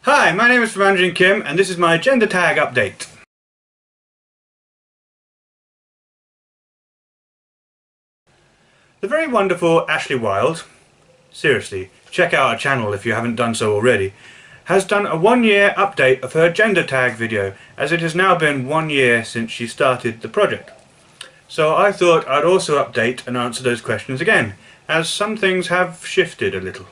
Hi, my name is Mandarin Kim and this is my gender tag update. The very wonderful Ashley Wilde, seriously, check out her channel if you haven't done so already, has done a 1-year update of her gender tag video, as it has now been 1 year since she started the project. So I thought I'd also update and answer those questions again, as some things have shifted a little.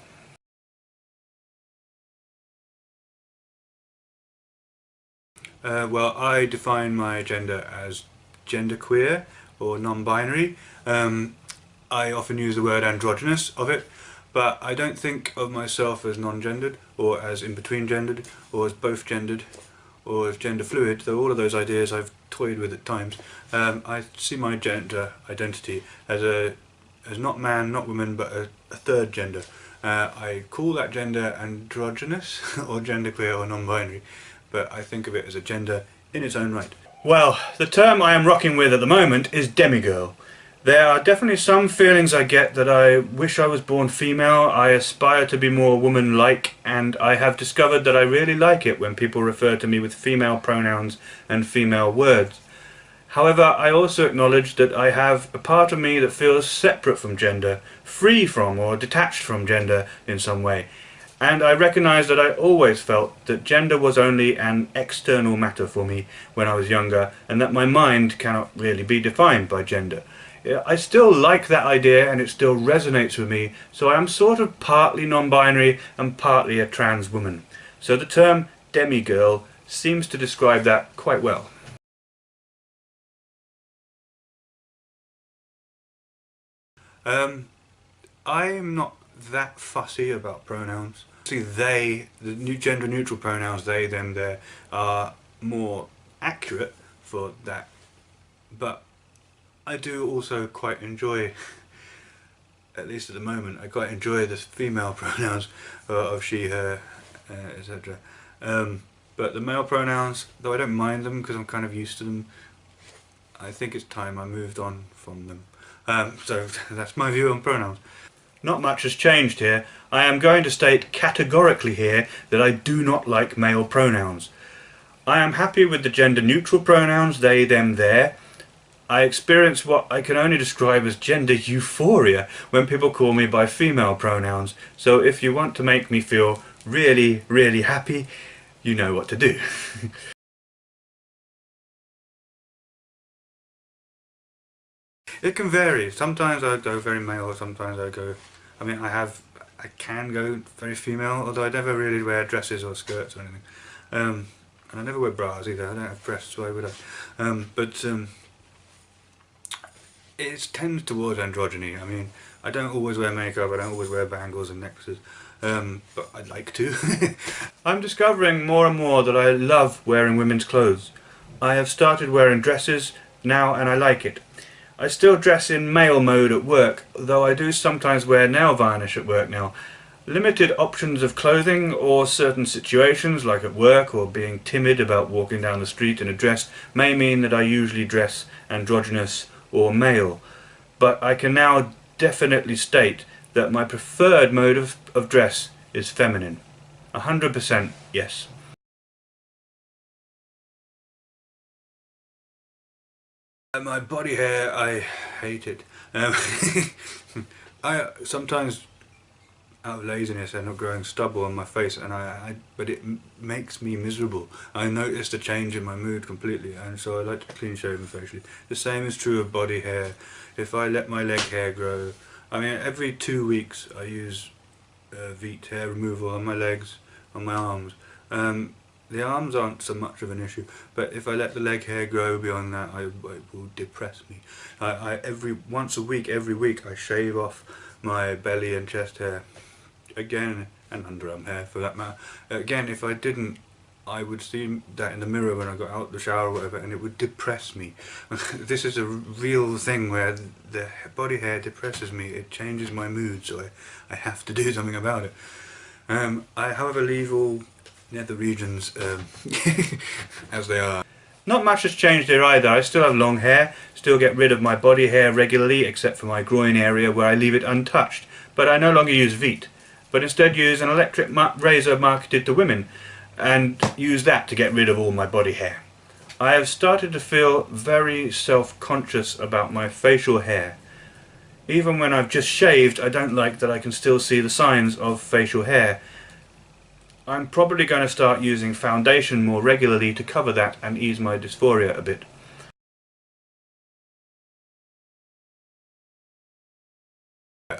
Well, I define my gender as genderqueer or non-binary. I often use the word androgynous of it, but I don't think of myself as non-gendered or as in-between gendered or as both gendered or as gender fluid, though all of those ideas I've toyed with at times. I see my gender identity as not man, not woman, but a third gender. I call that gender androgynous or genderqueer or non-binary, but I think of it as a gender in its own right. Well, the term I am rocking with at the moment is demigirl. There are definitely some feelings I get that I wish I was born female. I aspire to be more woman-like, and I have discovered that I really like it when people refer to me with female pronouns and female words. However, I also acknowledge that I have a part of me that feels separate from gender, free from or detached from gender in some way. And I recognise that I always felt that gender was only an external matter for me when I was younger, and that my mind cannot really be defined by gender. I still like that idea and it still resonates with me, so I am sort of partly non-binary and partly a trans woman. So the term demigirl seems to describe that quite well. I'm not that fussy about pronouns. See, the gender neutral pronouns, they, them, their, are more accurate for that, but I do also quite enjoy, at least at the moment, I quite enjoy the female pronouns of she, her, etc. But the male pronouns, though I don't mind them because I'm kind of used to them, I think it's time I moved on from them. So that's my view on pronouns. Not much has changed here. I am going to state categorically here that I do not like male pronouns. I am happy with the gender neutral pronouns, they, them, their. I experience what I can only describe as gender euphoria when people call me by female pronouns, so if you want to make me feel really, really happy, you know what to do. It can vary. Sometimes I go very male, sometimes I can go very female, although I never really wear dresses or skirts or anything. And I never wear bras either, I don't have breasts, why would I? It tends towards androgyny. I mean, I don't always wear makeup, I don't always wear bangles and necklaces, but I'd like to. I'm discovering more and more that I love wearing women's clothes. I have started wearing dresses now and I like it. I still dress in male mode at work, though I do sometimes wear nail varnish at work now. Limited options of clothing or certain situations, like at work or being timid about walking down the street in a dress, may mean that I usually dress androgynous or male. But I can now definitely state that my preferred mode of dress is feminine. 100% yes. My body hair, I hate it. I sometimes, out of laziness, end up growing stubble on my face, and but it makes me miserable. I noticed a change in my mood completely, and so I like to clean shave my facially. The same is true of body hair. If I let my leg hair grow, I mean, every 2 weeks I use Veet hair removal on my legs, on my arms. The arms aren't so much of an issue, but if I let the leg hair grow beyond that, it will depress me. Once a week, every week, I shave off my belly and chest hair. Again, and underarm hair for that matter. Again, if I didn't, I would see that in the mirror when I got out the shower or whatever, and it would depress me. This is a real thing where the body hair depresses me. It changes my mood, so I have to do something about it. I, however, leave all nether regions as they are. Not much has changed here either. I still have long hair, still get rid of my body hair regularly except for my groin area where I leave it untouched, but I no longer use Veet, but instead use an electric razor marketed to women. and use that to get rid of all my body hair. I have started to feel very self-conscious about my facial hair. Even when I've just shaved, I don't like that I can still see the signs of facial hair. I'm probably going to start using foundation more regularly to cover that and ease my dysphoria a bit.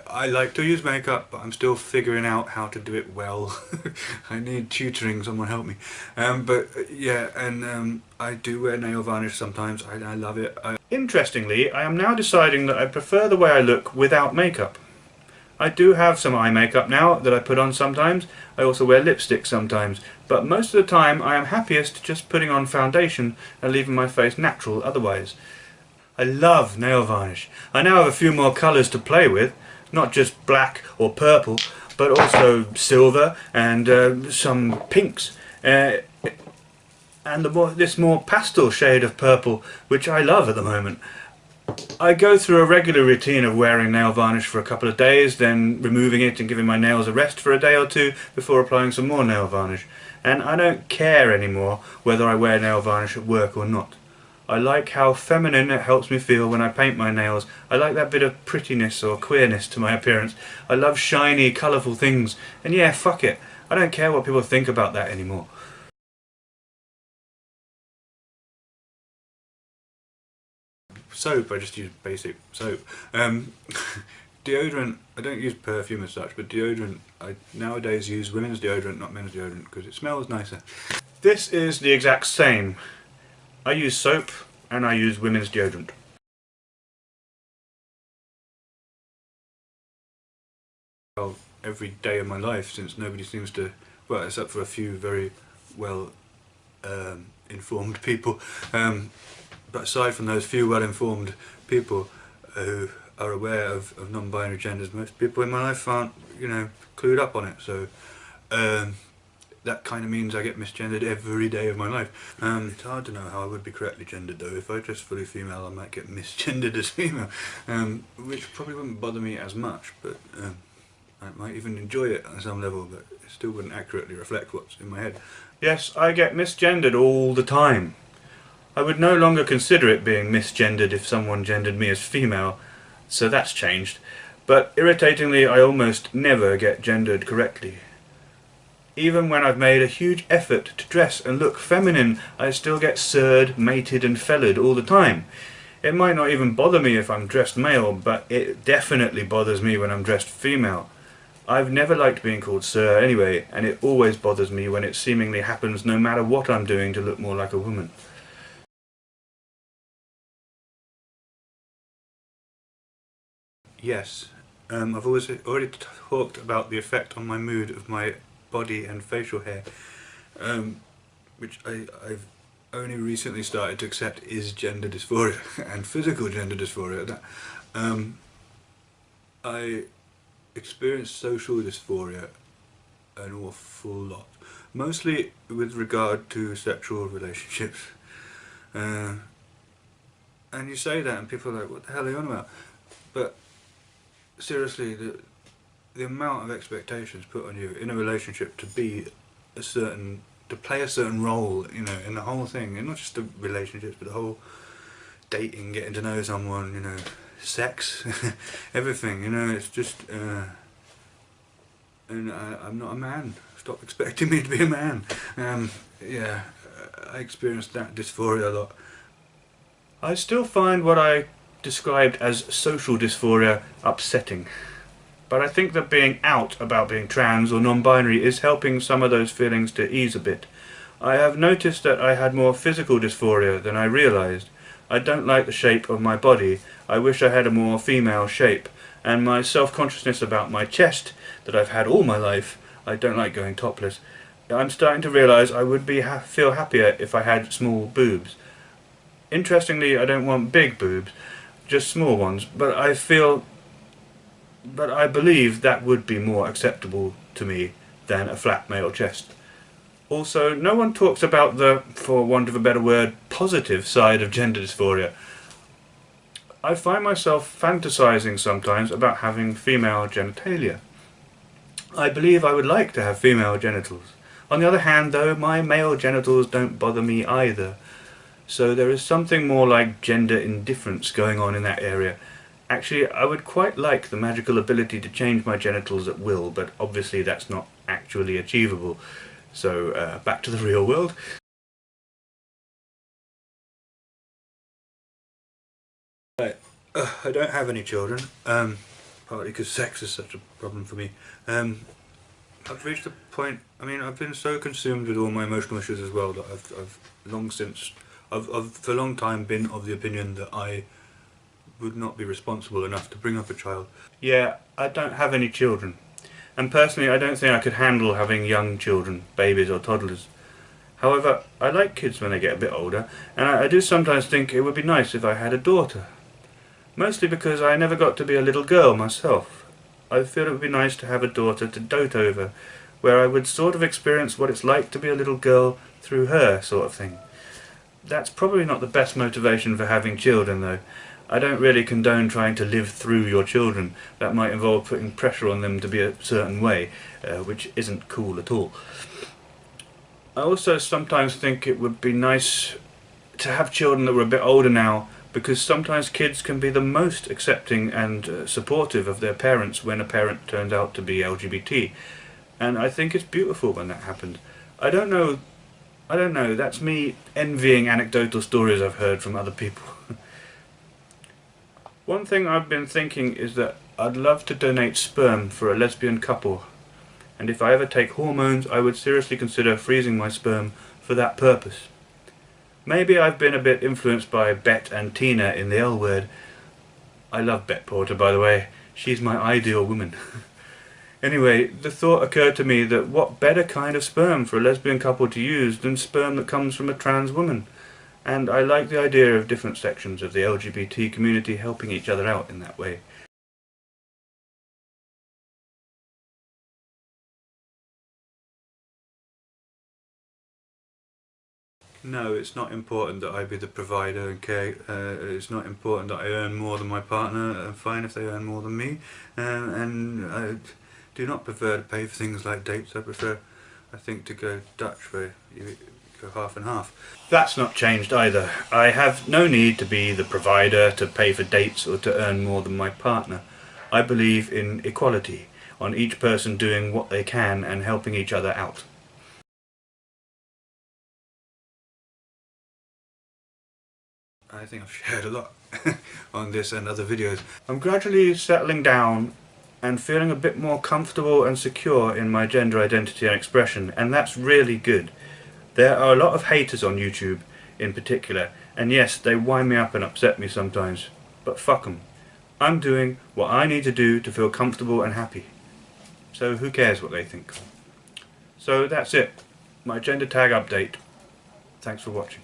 I like to use makeup, but I'm still figuring out how to do it well. I need tutoring, someone help me. I do wear nail varnish sometimes. I love it. Interestingly, I am now deciding that I prefer the way I look without makeup. I do have some eye makeup now that I put on sometimes. I also wear lipstick sometimes, but most of the time I am happiest just putting on foundation and leaving my face natural otherwise. I love nail varnish. I now have a few more colours to play with. Not just black or purple, but also silver and some pinks, and this more pastel shade of purple, which I love at the moment. I go through a regular routine of wearing nail varnish for a couple of days, then removing it and giving my nails a rest for a day or two before applying some more nail varnish. And I don't care anymore whether I wear nail varnish at work or not. I like how feminine it helps me feel when I paint my nails. I like that bit of prettiness or queerness to my appearance. I love shiny, colourful things. And yeah, fuck it. I don't care what people think about that anymore. Soap, I just use basic soap. Deodorant, I don't use perfume as such, but deodorant, I nowadays use women's deodorant, not men's deodorant, because it smells nicer. This is the exact same. I use soap and I use women's deodorant. Well, every day of my life, since nobody seems to, well, except for a few very well informed people, but aside from those few well informed people who are aware of non-binary genders, most people in my life aren't, clued up on it, so that kind of means I get misgendered every day of my life. It's hard to know how I would be correctly gendered though. If I dress fully female, I might get misgendered as female, which probably wouldn't bother me as much, but I might even enjoy it on some level, but it still wouldn't accurately reflect what's in my head. Yes, I get misgendered all the time. I would no longer consider it being misgendered if someone gendered me as female, so that's changed. But irritatingly, I almost never get gendered correctly. Even when I've made a huge effort to dress and look feminine, I still get sirred, mated and fellared all the time. It might not even bother me if I'm dressed male, but it definitely bothers me when I'm dressed female. I've never liked being called sir anyway, and it always bothers me when it seemingly happens no matter what I'm doing to look more like a woman. Yes, I've already talked about the effect on my mood of my body and facial hair, which I've only recently started to accept is gender dysphoria and physical gender dysphoria. I experience social dysphoria an awful lot, mostly with regard to sexual relationships. And you say that and people are like, what the hell are you on about? But seriously, the amount of expectations put on you in a relationship to play a certain role, in the whole thing, and not just the relationships, but the whole dating, getting to know someone, sex, everything, it's just, and I'm not a man. Stop expecting me to be a man. Yeah, I experienced that dysphoria a lot. I still find what I described as social dysphoria upsetting. But I think that being out about being trans or non-binary is helping some of those feelings to ease a bit. I have noticed that I had more physical dysphoria than I realised. I don't like the shape of my body. I wish I had a more female shape. And my self-consciousness about my chest, that I've had all my life, I don't like going topless. I'm starting to realise I would feel happier if I had small boobs. Interestingly, I don't want big boobs, just small ones, but I believe that would be more acceptable to me than a flat male chest. Also, no one talks about the, for want of a better word, positive side of gender dysphoria. I find myself fantasizing sometimes about having female genitalia. I believe I would like to have female genitals. On the other hand though, my male genitals don't bother me either. So there is something more like gender indifference going on in that area. Actually, I would quite like the magical ability to change my genitals at will, but obviously that's not actually achievable. So, back to the real world. Right. I don't have any children, partly because sex is such a problem for me. I've reached a point, I mean, I've been so consumed with all my emotional issues as well that I've long since, I've for a long time been of the opinion that I would not be responsible enough to bring up a child. Yeah, I don't have any children. And personally, I don't think I could handle having young children, babies or toddlers. However, I like kids when they get a bit older, and I do sometimes think it would be nice if I had a daughter. Mostly because I never got to be a little girl myself. I feel it would be nice to have a daughter to dote over, where I would sort of experience what it's like to be a little girl through her, sort of thing. That's probably not the best motivation for having children, though. I don't really condone trying to live through your children. That might involve putting pressure on them to be a certain way, which isn't cool at all. I also sometimes think it would be nice to have children that were a bit older now, because sometimes kids can be the most accepting and supportive of their parents when a parent turns out to be LGBT. And I think it's beautiful when that happens. I don't know, that's me envying anecdotal stories I've heard from other people. One thing I've been thinking is that I'd love to donate sperm for a lesbian couple, and if I ever take hormones I would seriously consider freezing my sperm for that purpose. Maybe I've been a bit influenced by Bet and Tina in the L Word. I love Bet Porter, by the way. She's my ideal woman. Anyway, the thought occurred to me that what better kind of sperm for a lesbian couple to use than sperm that comes from a trans woman? And I like the idea of different sections of the LGBT community helping each other out in that way. No, it's not important that I be the provider and care. It's not important that I earn more than my partner. I'm fine if they earn more than me. And I do not prefer to pay for things like dates. I prefer, I think, to go Dutch, where you go half and half. That's not changed either. I have no need to be the provider, to pay for dates or to earn more than my partner. I believe in equality, on each person doing what they can and helping each other out. I think I've shared a lot on this and other videos. I'm gradually settling down and feeling a bit more comfortable and secure in my gender identity and expression, and that's really good. There are a lot of haters on YouTube in particular, and yes, they wind me up and upset me sometimes, but fuck them. I'm doing what I need to do to feel comfortable and happy. So who cares what they think? So that's it. My gender tag update. Thanks for watching.